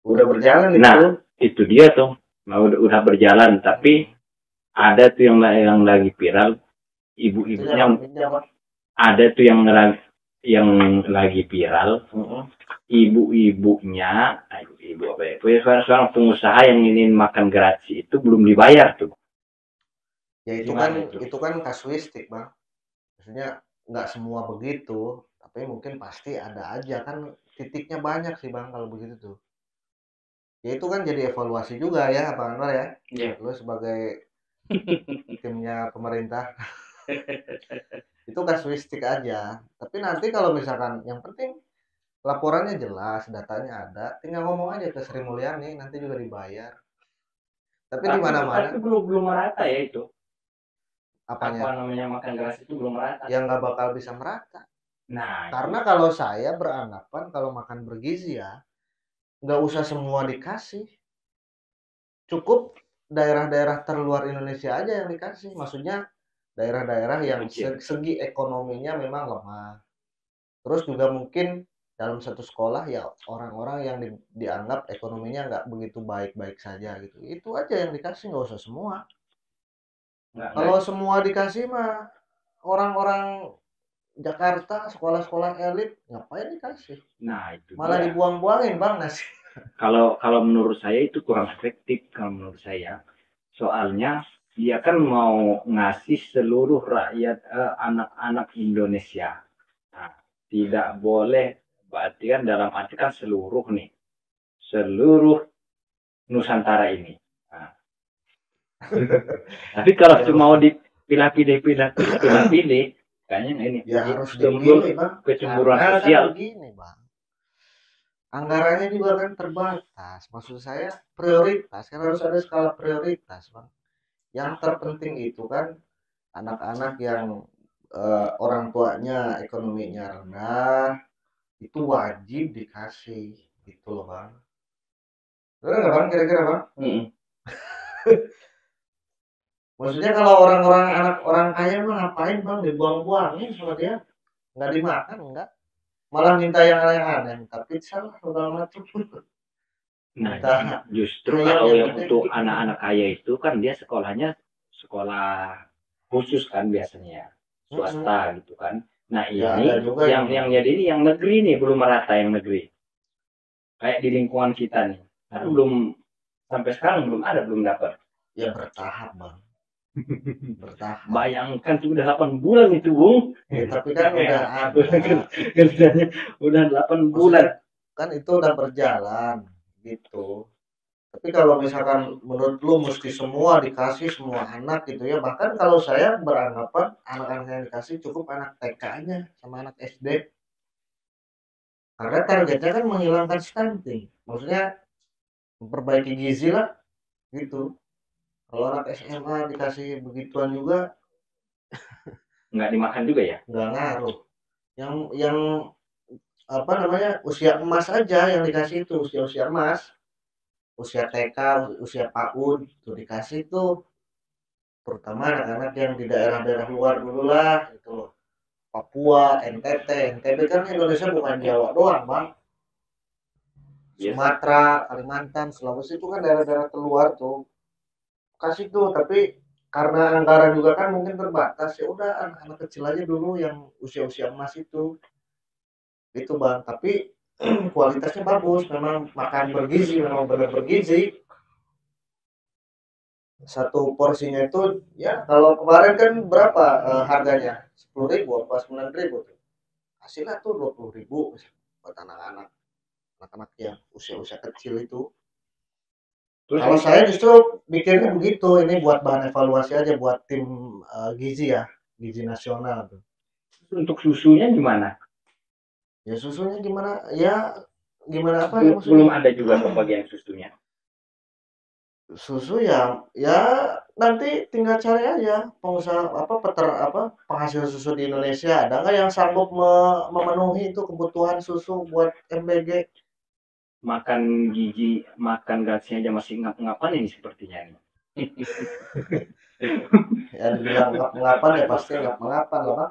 Udah berjalan itu. Nah, itu dia tuh. Nah, udah berjalan, tapi ada tuh yang lagi viral, ibu-ibunya ada tuh yang lagi viral, ibu-ibunya, ibu apa ya? Seorang pengusaha yang ingin makan gratis itu belum dibayar tuh. Ya itu kan kasuistik, Bang. Maksudnya nggak semua begitu, tapi mungkin pasti ada aja kan, titiknya banyak sih Bang kalau begitu tuh. Ya itu kan jadi evaluasi juga ya Bang Anwar ya. Iya. Lu sebagai timnya pemerintah itu kasuistik aja. Tapi nanti kalau misalkan yang penting laporannya jelas, datanya ada, tinggal ngomong aja ke Sri Mulyani, nanti juga dibayar. Tapi di mana-mana belum merata ya itu. apanya? Apa namanya makan gratis itu belum merata. Yang nggak bakal bisa merata. Nah, karena kalau saya beranggapan kalau makan bergizi ya nggak usah semua dikasih, cukup daerah-daerah terluar Indonesia aja yang dikasih. Maksudnya daerah-daerah yang segi ekonominya memang lemah. Terus juga mungkin dalam satu sekolah ya orang-orang yang dianggap ekonominya nggak begitu baik-baik saja gitu. Itu aja yang dikasih, nggak usah semua. Kalau semua dikasih mah orang-orang Jakarta, sekolah-sekolah elit ngapain dikasih? Nah, itu malah dibuang-buangin Bang nasi. Kalau menurut saya itu kurang efektif kalau menurut saya. Soalnya dia kan mau ngasih seluruh rakyat anak-anak Indonesia. Nah, tidak boleh, berarti kan dalam arti kan seluruh nih, seluruh Nusantara ini. Nah. Tapi kalau cuma mau dipilih-pilih, kayaknya ini ya harus dipilih Bang. Kecemburuan sosial. Begini Bang, anggarannya juga kan terbatas. Maksud saya prioritas kan harus ada skala prioritas Bang. Yang terpenting itu kan anak-anak yang orang tuanya ekonominya rendah itu wajib dikasih gitu loh Bang. Benar nggak Bang kira-kira Bang? Maksudnya kalau orang-orang anak orang kaya mah ngapain Bang dibuang-buangin sama dia, nggak dimakan enggak, malah minta yang aneh-aneh, tapi salah segala macam. Nah, justru kalau yang untuk anak-anak kaya itu kan dia sekolahnya sekolah khusus kan biasanya swasta gitu kan. Nah ini ya, yang jadi ini yang negeri nih belum merata, yang negeri kayak di lingkungan kita nih kan belum, sampai sekarang belum dapat. Ya bertahap Bang. Bertahap. Bayangkan sudah 8 bulan itu Bung. Ya, tapi kan udah ada. Kerjanya udah 8 bulan. Kan itu udah berjalan gitu. Tapi kalau misalkan menurut lu mesti semua dikasih semua anak gitu ya, bahkan kalau saya beranggapan anak-anak yang dikasih cukup anak TK-nya sama anak SD. Karena targetnya kan menghilangkan stunting. Maksudnya memperbaiki gizi lah gitu. Kalau anak SMA dikasih begituan juga nggak dimakan juga ya? Nggak ngaruh. Yang apa namanya usia emas aja yang dikasih itu, usia emas, usia TK, usia PAUD tuh dikasih tuh, terutama anak-anak yang di daerah-daerah luar dulu lah gitu. Papua, NTT, NTB kan Indonesia bukan Jawa doang Bang. Sumatera, Kalimantan, Sulawesi itu kan daerah-daerah terluar tuh. Kasih tuh, tapi karena anggaran juga kan mungkin terbatas, ya udah anak-anak kecil aja dulu yang usia-usia emas itu. Itu Bang, tapi kualitasnya bagus, memang makan bergizi, memang benar bergizi. Satu porsinya itu ya kalau kemarin kan berapa harganya? 10.000 apa 9.000 tuh. Hasilnya tuh 20.000 buat anak-anak yang usia-usia kecil itu. Kalau saya justru mikirnya begitu, ini buat bahan evaluasi aja buat tim gizi ya, gizi nasional tuh. Untuk susunya gimana? Ya susunya gimana? Ya gimana apa? Belum ada juga pembagian susunya. Susu ya nanti tinggal cari aja pengusaha penghasil susu di Indonesia, ada nggak yang sanggup memenuhi itu kebutuhan susu buat MBG. Makan gizi, makan gasnya aja masih ngap-ngapan ini sepertinya nih. Ya dibilang ngap-ngapan ya pasti ngap-ngapan lah Pak.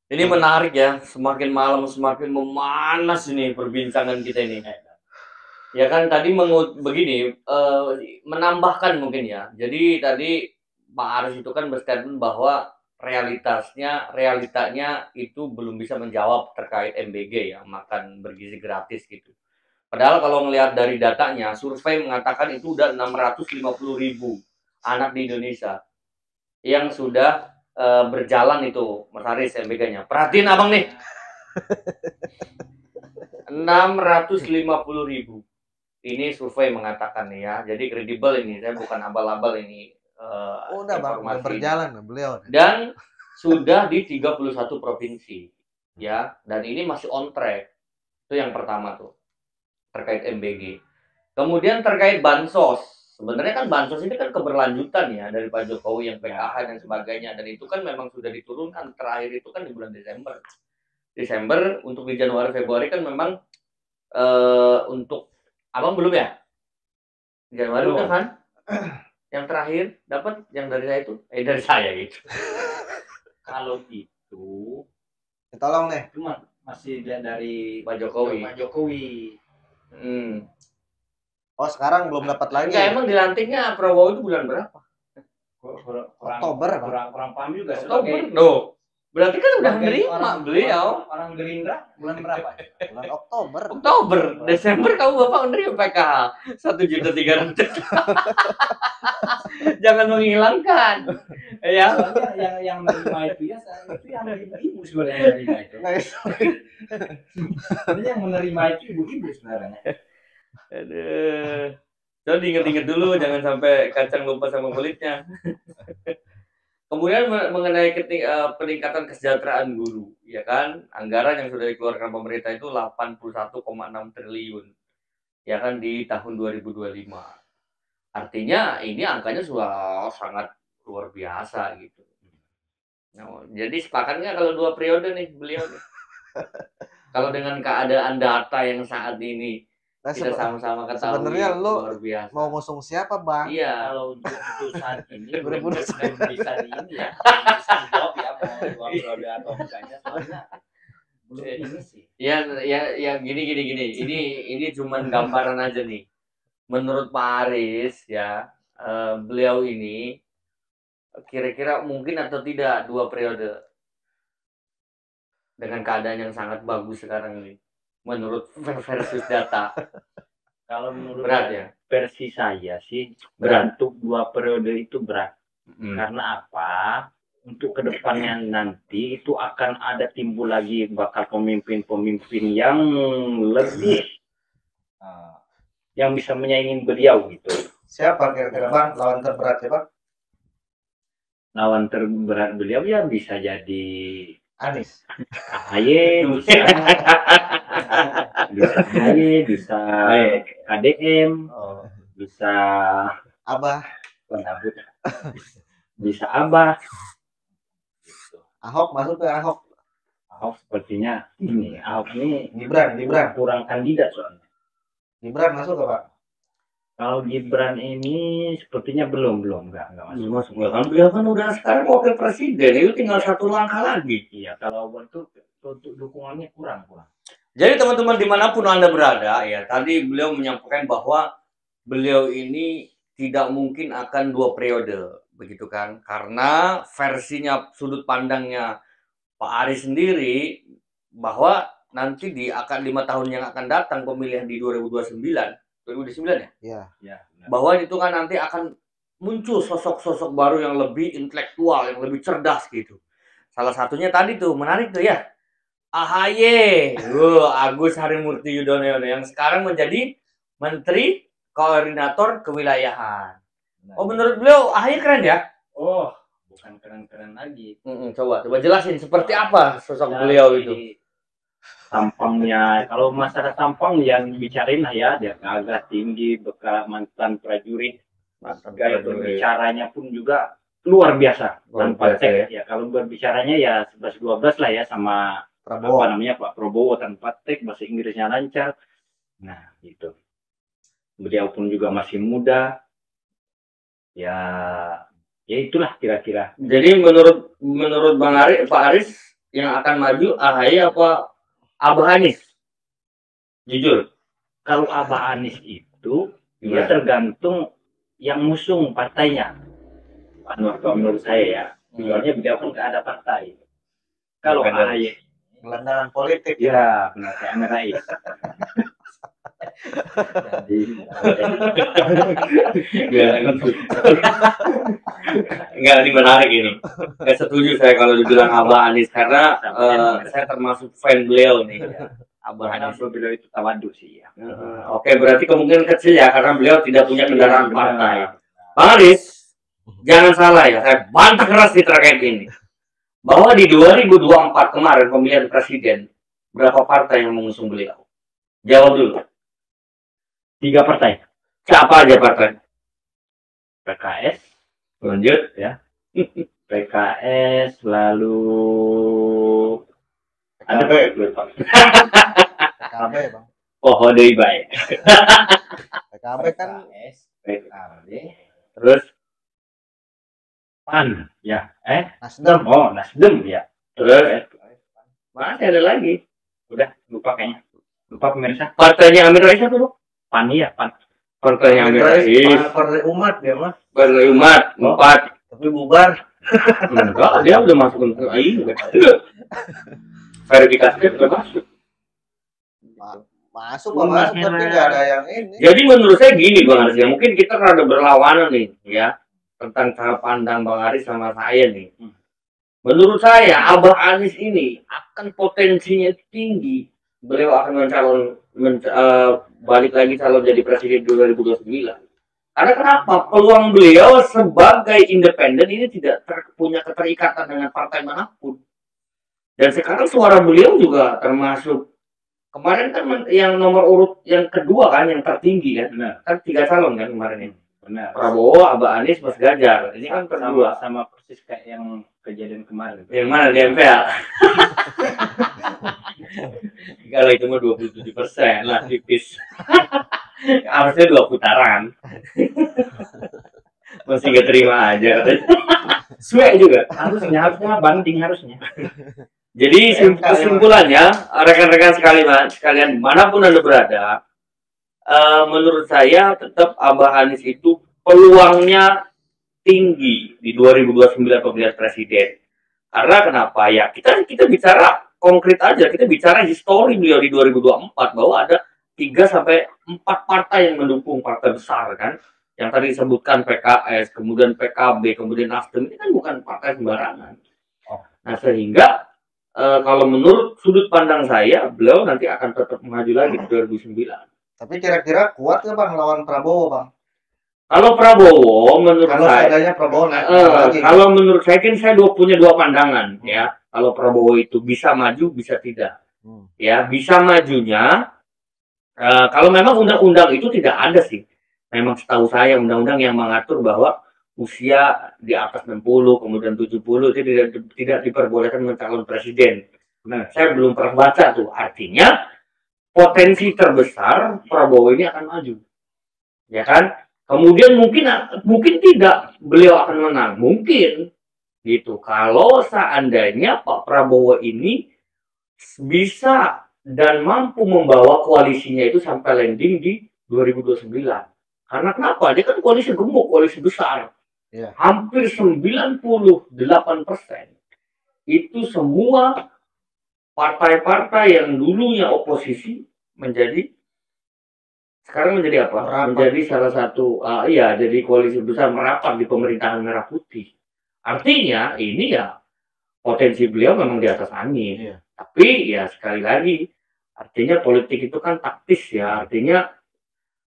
Ini menarik ya, semakin malam semakin memanas ini perbincangan kita ini. Ya kan tadi begini, menambahkan mungkin ya. Jadi tadi Pak Aris itu kan berstatement bahwa realitanya itu belum bisa menjawab terkait MBG ya, makan bergizi gratis gitu. Padahal kalau ngelihat dari datanya, survei mengatakan itu udah 650.000 anak di Indonesia yang sudah berjalan itu, Mas Aris, MBG-nya. Perhatiin abang nih. 650.000. Ini survei mengatakan nih ya, jadi kredibel ini, saya bukan abal-abal ini udah bang, udah berjalan beliau. Dan sudah di 31 provinsi ya, dan ini masih on track. Itu yang pertama tuh terkait MBG. Kemudian terkait bansos, sebenarnya kan bansos ini kan keberlanjutan ya dari Pak Jokowi yang PKH dan sebagainya, dan itu kan memang sudah diturunkan terakhir itu kan di bulan Desember untuk di Januari Februari kan memang untuk abang belum ya? Januari udah kan? Yang terakhir dapat yang dari saya itu dari saya gitu. Kalau itu tolong nih, cuma masih dari Pak Jokowi. Oh sekarang belum dapat lagi. Ya, emang dilantiknya Prabowo itu bulan berapa? Oktober. Kurang paham juga. Oktober. No. Berarti kan udah menerima beliau. Orang Gerindra bulan berapa? Bulan Oktober. Desember kamu Bapak menerima PKH 1.300.000. Jangan menghilangkan. Ya. Yang menerima itu ya itu yang ibu sebenarnya menerima itu. Sebenarnya yang menerima itu ibu sebenarnya. Aduh. So diinget-inget dulu, jangan sampai kacang lupa sama kulitnya. Kemudian mengenai peningkatan kesejahteraan guru, ya kan, anggaran yang sudah dikeluarkan pemerintah itu 81,6 triliun, ya kan, di tahun 2025. Artinya ini angkanya sudah sangat luar biasa gitu. Nah, jadi sepakatnya kalau 2 periode nih beliau nih. Kalau dengan keadaan data yang saat ini kita sama-sama ketahui, sebenarnya lu luar biasa. Mau ngusung siapa bang? Iya, kalau untuk saat ini belum bisa ini ya, bisa dijawab ya mau periode atau bukannya, soalnya belum ini sih. Ya gini. Ini cuman gambaran aja nih. Menurut Pak Aris ya, beliau ini kira-kira mungkin atau tidak 2 periode dengan keadaan yang sangat bagus sekarang ini. Menurut versus data. Kalau menurut berat ya, versi saya sih berat. Untuk 2 periode itu berat. Karena apa? Untuk kedepannya nanti itu akan ada timbul lagi bakal pemimpin-pemimpin yang lebih yang bisa menyaingi beliau gitu. Siapa kira-kira bang lawan terberat ya bang? Lawan terberat beliau ya bisa jadi Anies. AHY, bisa KDM, bisa Abah, bisa Abah. Ahok masuk ke Ahok sepertinya ini Ahok ini Gibran kurang kandidat soalnya. Gibran masuk ke Pak? Kalau Gibran ini sepertinya belum nggak masuk. Kan beliau kan udah sekarang wakil presiden, itu tinggal 1 langkah lagi. Iya, kalau untuk dukungannya kurang. Jadi teman-teman dimanapun Anda berada ya, tadi beliau menyampaikan bahwa beliau ini tidak mungkin akan 2 periode, begitu kan? Karena versinya, sudut pandangnya Pak Aris sendiri bahwa nanti akan 5 tahun yang akan datang pemilihan di 2029 ya? Iya. Bahwa itu kan nanti akan muncul sosok-sosok baru yang lebih intelektual, yang lebih cerdas gitu. Salah satunya tadi tuh, menarik tuh ya. AHY, Agus Harimurti Yudhoyono yang sekarang menjadi Menteri Koordinator Kewilayahan. Oh, menurut beliau AHY keren ya? Oh, bukan keren-keren lagi. Coba jelasin seperti apa sosok beliau itu. Tampangnya, kalau masalah tampang yang bicarain lah ya, dia agak tinggi, bekas mantan prajurit, gaya berbicaranya pun juga luar biasa, tanpa teks ya. Kalau berbicaranya ya 11-12 lah ya sama Prabowo. Pak Prabowo, tanpa teks, bahasa Inggrisnya lancar. Nah, gitu. Beliau pun juga masih muda. Ya itulah kira-kira. Jadi menurut Pak Aris yang akan maju AHY apa Abah Anies? Jujur. Kalau Abah Anies itu dia tergantung yang ngusung partainya. Menurut saya ya, beliaunya beliau kan nggak ada partai. Kalau AHY gelandangan politik ya benar kayak Amin Rais. Jadi enggak, ini menarik ini. Nggak setuju saya kalau dibilang Abah Anies karena saya termasuk fan beliau nih. Abah Anies beliau itu tawadu sih ya. Oke, berarti kemungkinan kecil ya karena beliau tidak punya kendaraan partai. Bang Anies, jangan salah ya, saya bantah keras di terkait ini. Bahwa di 2024 kemarin pemilihan presiden, berapa partai yang mengusung beliau? Jawab dulu. 3 partai. Siapa aja partai? PKS, lanjut ya. PKS, lalu ada PKB bang. Oh, deh baik. PKB kan PKB, terus PAN, ya. Nasdem. Oh, Nasdem ya. Terus masih ada lagi. Udah lupa kayaknya. Lupa pemirsa. Partainya Amin Rais apa, Bu? PAN ya, PAN. Partainya Amin Rais. Partai umat ya, Mas. Partai umat 4. Tapi bubar. Enggak, dia udah masuk ke AI. Verifikasi udah masuk. Masuk tapi nggak ada yang ini. Jadi menurut saya gini Bang Aris ya, mungkin kita rada berlawanan nih ya tentang cara pandang Bang Aris sama saya nih. Menurut saya Abah Anies ini akan potensinya tinggi. Beliau akan balik lagi calon jadi presiden 2029. Karena kenapa? Peluang beliau sebagai independen ini tidak punya keterikatan dengan partai manapun. Dan sekarang suara beliau juga termasuk kemarin kan yang nomor urut yang kedua kan, yang tertinggi kan. Benar. Kan 3 calon kan kemarin ini. Benar. Prabowo, Abah Anies, Mas Ganjar. Ini kan kedua. Sama persis kayak yang kejadian kemarin. Yang mana di MPL? Kalau itu mah 27% lah, tipis. Harusnya 2 putaran. Masih nggak terima aja. Suek juga. Harusnya banding harusnya. Jadi kesimpulannya, rekan-rekan sekalian manapun Anda berada, menurut saya tetap Abah Anies itu peluangnya tinggi di 2029 pemilihan presiden. Karena kenapa ya? Kita bicara konkret aja, kita bicara histori beliau di 2024 bahwa ada 3 sampai 4 partai yang mendukung partai besar kan. Yang tadi disebutkan PKS, kemudian PKB, kemudian Nasdem, ini kan bukan partai sembarangan. Nah sehingga kalau menurut sudut pandang saya, beliau nanti akan tetap maju lagi di 2009. Tapi kira-kira kuat nggak Bang lawan Prabowo Bang? Kalau Prabowo, menurut saya, Prabowo kalau menurut saya kan saya punya 2 pandangan ya. Kalau Prabowo itu bisa maju, bisa tidak. Ya, bisa majunya. Kalau memang undang-undang itu tidak ada sih. Memang setahu saya undang-undang yang mengatur bahwa usia di atas 60, kemudian 70 itu tidak diperbolehkan mencalon presiden. Nah, saya belum pernah baca tuh. Artinya potensi terbesar Prabowo ini akan maju. Ya kan? Kemudian mungkin tidak beliau akan menang. Mungkin gitu. Kalau seandainya Pak Prabowo ini bisa dan mampu membawa koalisinya itu sampai landing di 2029. Karena kenapa? Dia kan koalisi gemuk, koalisi besar. Hampir 98% itu semua partai-partai yang dulunya oposisi sekarang menjadi apa? Merapat. Menjadi salah satu jadi koalisi besar merapat di pemerintahan Merah Putih. Artinya ini ya potensi beliau memang di atas angin. Tapi ya sekali lagi artinya politik itu kan taktis ya. Artinya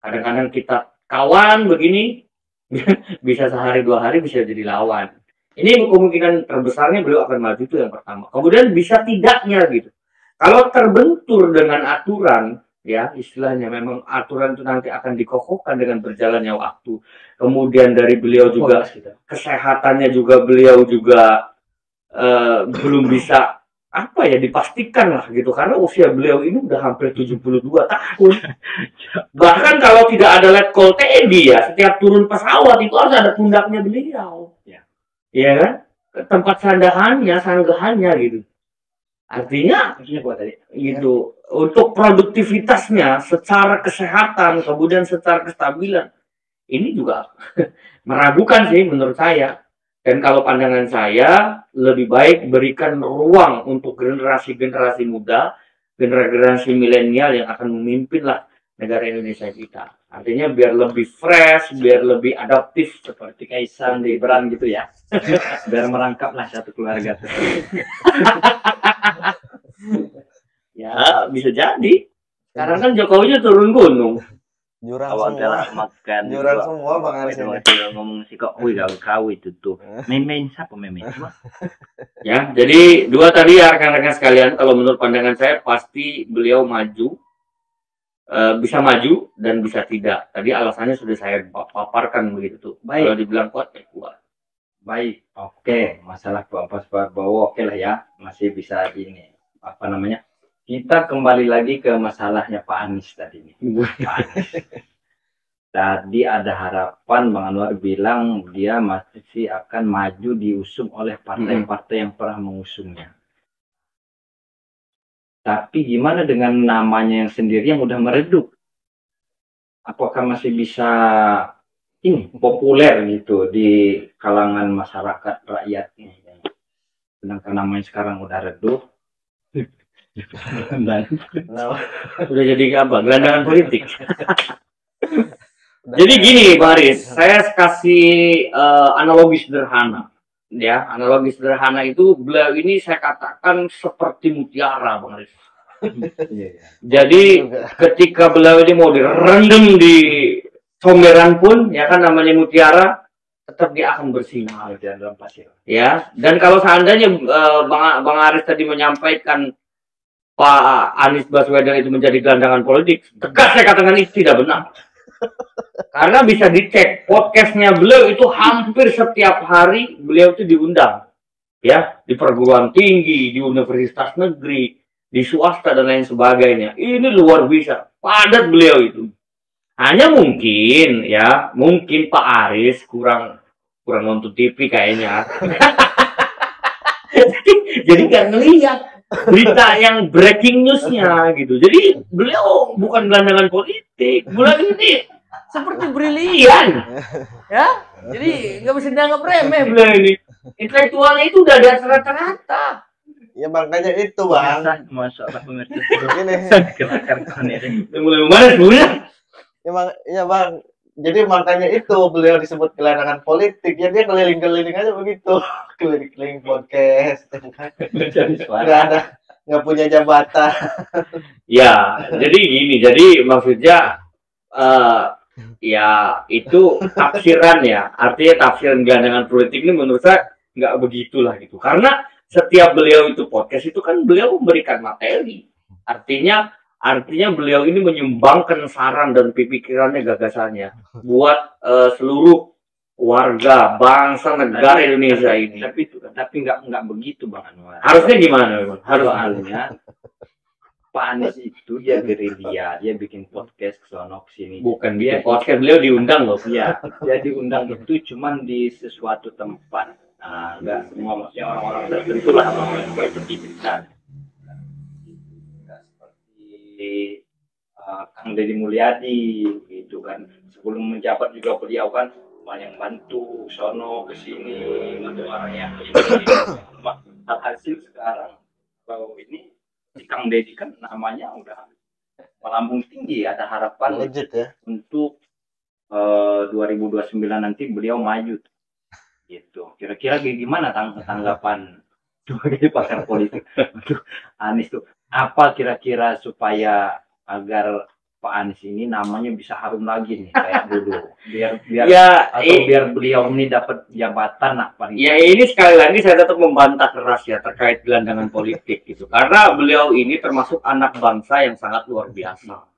kadang-kadang kita kawan begini bisa sehari 2 hari bisa jadi lawan. Ini kemungkinan terbesarnya beliau akan maju itu yang pertama. Kemudian bisa tidaknya gitu. Kalau terbentur dengan aturan, ya istilahnya memang aturan itu nanti akan dikokohkan dengan berjalannya waktu. Kemudian dari beliau juga kesehatannya juga beliau juga belum bisa dipastikan lah gitu karena usia beliau ini udah hampir 72 tahun. Bahkan kalau tidak ada letkol TNI ya, setiap turun pesawat itu harus ada pundaknya beliau. Iya kan? Tempat sanggahannya gitu. Artinya gitu untuk produktivitasnya, secara kesehatan, kemudian secara kestabilan, ini juga meragukan sih menurut saya. Dan kalau pandangan saya, lebih baik berikan ruang untuk generasi-generasi muda, generasi milenial yang akan memimpin lah negara Indonesia kita. Artinya biar lebih fresh, biar lebih adaptif seperti Kaisang Gibran gitu ya. Biar merangkap lah satu keluarga. Ya, bisa jadi. Sekarang kan Jokowinya turun gunung. Jurang Awal semua. makan. Jurang semua Bang Aris ini. Ngomong sih kok, wih kau itu tuh. Meme siapa meme? Ya, jadi dua tadi ya rekan-rekan sekalian, kalau menurut pandangan saya pasti beliau maju, bisa maju dan bisa tidak. Tadi alasannya sudah saya paparkan begitu tuh. Baik. Kalau dibilang kuat, kuat. Baik, oke. Masalah Pak Prabowo oke lah ya, masih bisa ini. Apa namanya? Kita kembali lagi ke masalahnya Pak Anies tadi nih. Pak Anies. Tadi ada harapan Bang Anwar bilang dia masih akan maju diusung oleh partai-partai yang pernah mengusungnya. Tapi gimana dengan namanya yang sendiri yang udah meredup? Apakah masih bisa ini populer gitu di kalangan masyarakat rakyat ini? Sedangkan namanya sekarang udah redup. Dan udah jadi apa? Gelandangan politik. Jadi gini, Pak Aris, saya kasih analogi sederhana. Ya, analogi sederhana itu beliau ini saya katakan seperti mutiara, Bang Aris. Jadi ketika beliau ini mau direndam di comberan pun, ya kan namanya mutiara, tetap dia akan bersinar di dalam pasir. Ya, dan kalau seandainya Bang Aris tadi menyampaikan Pak Anies Baswedan itu menjadi gelandangan politik, tegas saya katakan itu tidak benar. Karena bisa dicek podcastnya beliau itu hampir setiap hari beliau itu diundang, ya, di perguruan tinggi, di universitas negeri, di swasta dan lain sebagainya. Ini luar biasa padat beliau itu. Hanya mungkin ya, mungkin Pak Aris kurang nonton TV kayaknya. Jadi nggak ngelihat berita yang breaking newsnya gitu. Jadi beliau bukan gelandangan politik, beliau ini seperti brilian, ya. Jadi nggak bisa dianggap remeh beliau ini. Intelektualnya itu udah di atas rata-rata. Ya makanya itu Bang. Masuk apa pemirsa? Ini. Mulai mana sebenarnya? Ya Bang. Jadi makanya itu beliau disebut gelandangan politik. Ya dia keliling-keliling aja begitu, keliling-keliling podcast. Nggak punya jabatan. Ya, jadi gini. Jadi maksudnya ya itu tafsiran ya. Artinya tafsiran gelandangan politik ini menurut saya nggak begitulah gitu. Karena setiap beliau itu podcast itu kan beliau memberikan materi. Artinya beliau ini menyumbangkan saran dan pikirannya, gagasannya buat seluruh warga, bangsa, negara Indonesia ini. Tapi nggak begitu Bang Anwar. Harusnya gimana? Harusnya Pak Anies itu dia gerilya, dia bikin podcast kesono sini. Bukan dia podcast, beliau diundang loh. Iya, dia diundang itu cuman di sesuatu tempat. Nah, nggak semua maksudnya orang-orang tertentu lah orang yang berpendidikan. Seperti Kang Deddy Mulyadi gitu kan. Sebelum menjabat juga beliau kan banyak bantu sono ke sini bantu orang yang ini. Hasil sekarang kalau ini si Kang Deddy kan namanya udah melambung tinggi, ada harapan legit ya untuk 2029 nanti beliau maju gitu. Kira-kira gimana tanggapan sebagai pakar politik untuk Anies tuh? Apa kira-kira supaya agar Pak Anies ini namanya bisa harum lagi nih kayak dulu, biar biar beliau ini dapat jabatan paling. Ya ini sekali lagi saya tetap membantah keras ya terkait gelandangan politik gitu, karena beliau ini termasuk anak bangsa yang sangat luar biasa.